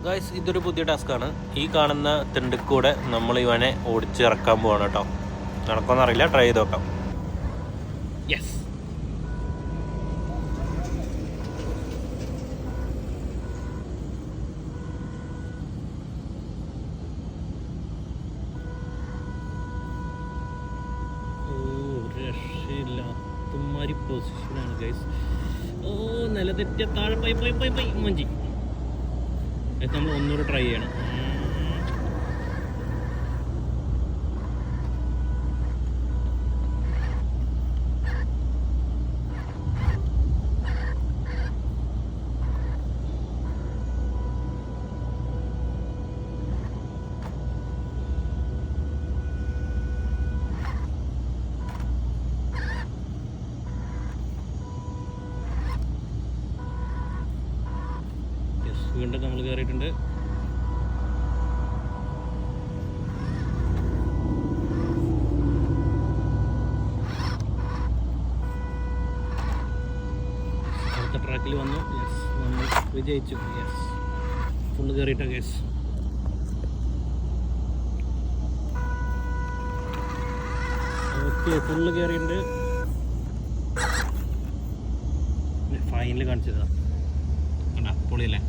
Guys, ഇതൊരു പുതിയ ടാസ്ക്കാണ്. ഈ കാണുന്ന തിണ്ടിക്കൂടെ നമ്മൾ ഇവനെ ഓടിച്ചിറക്കാൻ പോവാണ് കേട്ടോ. നടക്കുമെന്നറിയില്ല, ട്രൈ ചെയ്ത് നോക്കാം. Yes, രക്ഷയില്ലാത്തമാതിരി പൊസിഷനാണ് guys. ഓ, നിലതെറ്റിയ താഴെ പോയി മഞ്ചി. അത് നമ്മൾ ഒന്നുകൂടെ ട്രൈ ചെയ്യണം. വീണ്ടും നമ്മൾ കയറിയിട്ടുണ്ട്. അടുത്ത ട്രാക്കിൽ വന്നു. യെസ്, നമ്മൾ വിജയിച്ചു. യെസ്, ഫുള്ള് കയറിയിട്ട കേസ്. ഓക്കെ, ഫുള്ള് കയറിയിട്ടുണ്ട്. ഫൈനൽ കാണിച്ചതാ കണ്ടാ, പൊളിയല്ലേ?